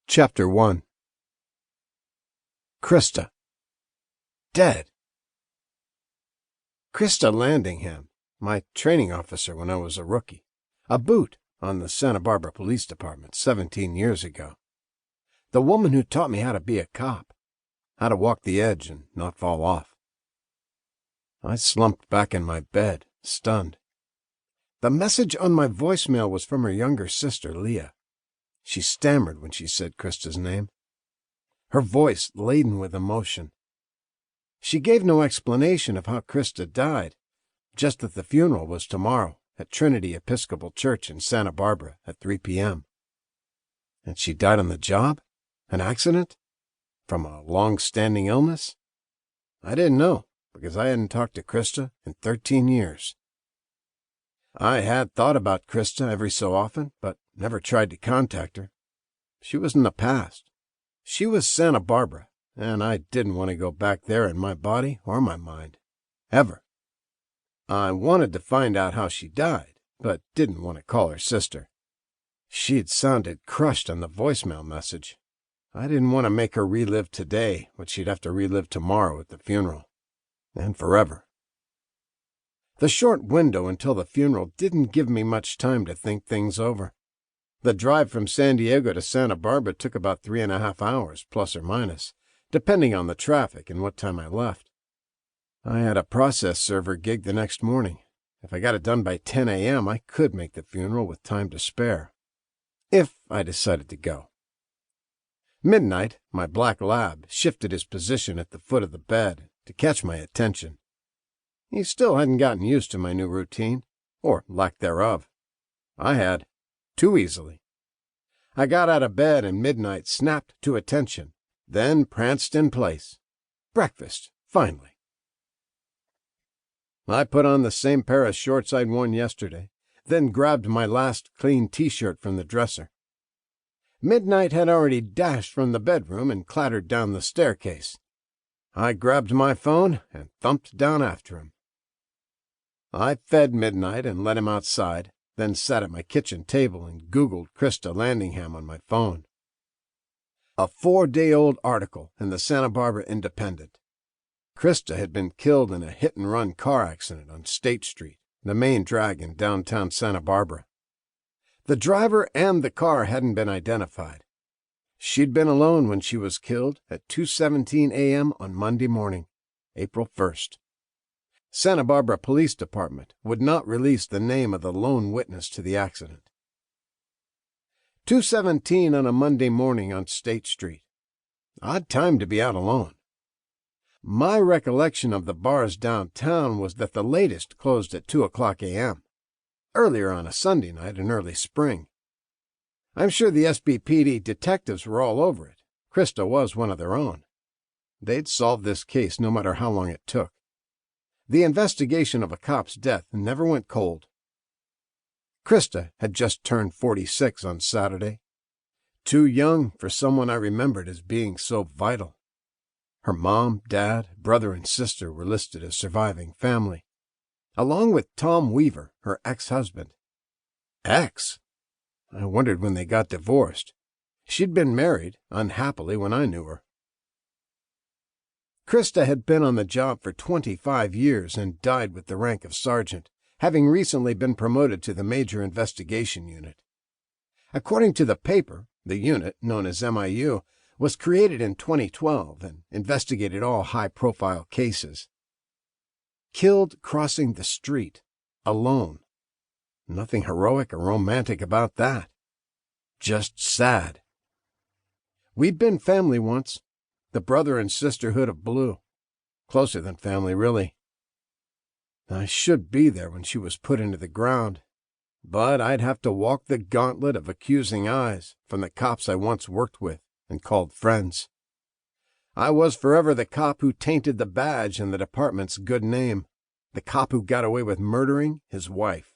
Chapter 1. Krista. Dead. Krista Landingham, my training officer when I was a rookie. A boot on the Santa Barbara Police Department 17 years ago. The woman who taught me how to be a cop, how to walk the edge and not fall off. I slumped back in my bed, stunned. The message on my voicemail was from her younger sister, Leah. She stammered when she said Krista's name, her voice laden with emotion. She gave no explanation of how Krista died, just that the funeral was tomorrow at Trinity Episcopal Church in Santa Barbara at 3 p.m. And she died on the job? An accident? From a long-standing illness? I didn't know, because I hadn't talked to Krista in 13 years. I had thought about Krista every so often, but never tried to contact her. She was in the past. She was Santa Barbara, and I didn't want to go back there in my body or my mind. Ever. I wanted to find out how she died, but didn't want to call her sister. She'd sounded crushed on the voicemail message. I didn't want to make her relive today what she'd have to relive tomorrow at the funeral. And forever. The short window until the funeral didn't give me much time to think things over. The drive from San Diego to Santa Barbara took about 3.5 hours, plus or minus, depending on the traffic and what time I left. I had a process server gig the next morning. If I got it done by 10 a.m., I could make the funeral with time to spare. If I decided to go. Midnight, my black lab shifted his position at the foot of the bed to catch my attention. He still hadn't gotten used to my new routine, or lack thereof. I had, too easily. I got out of bed and Midnight snapped to attention, then pranced in place. Breakfast, finally. I put on the same pair of shorts I'd worn yesterday, then grabbed my last clean t-shirt from the dresser. Midnight had already dashed from the bedroom and clattered down the staircase. I grabbed my phone and thumped down after him. I fed Midnight and let him outside, then sat at my kitchen table and Googled Krista Landingham on my phone. A 4-day-old article in the Santa Barbara Independent. Krista had been killed in a hit-and-run car accident on State Street, the main drag in downtown Santa Barbara. The driver and the car hadn't been identified. She'd been alone when she was killed at 2:17 a.m. on Monday morning, April 1st. Santa Barbara Police Department would not release the name of the lone witness to the accident. 2:17 on a Monday morning on State Street. Odd time to be out alone. My recollection of the bars downtown was that the latest closed at 2:00 a.m., earlier on a Sunday night in early spring. I'm sure the SBPD detectives were all over it. Krista was one of their own. They'd solve this case no matter how long it took. The investigation of a cop's death never went cold. Krista had just turned 46 on Saturday. Too young for someone I remembered as being so vital. Her mom, dad, brother, and sister were listed as surviving family, along with Tom Weaver, her ex-husband. Ex? I wondered when they got divorced. She'd been married, unhappily, when I knew her. Krista had been on the job for 25 years and died with the rank of sergeant, having recently been promoted to the Major Investigation Unit. According to the paper, the unit, known as MIU, was created in 2012 and investigated all high-profile cases. Killed crossing the street, alone. Nothing heroic or romantic about that. Just sad. We'd been family once. The brother and sisterhood of blue. Closer than family, really. I should be there when she was put into the ground, but I'd have to walk the gauntlet of accusing eyes from the cops I once worked with and called friends. I was forever the cop who tainted the badge and the department's good name, the cop who got away with murdering his wife.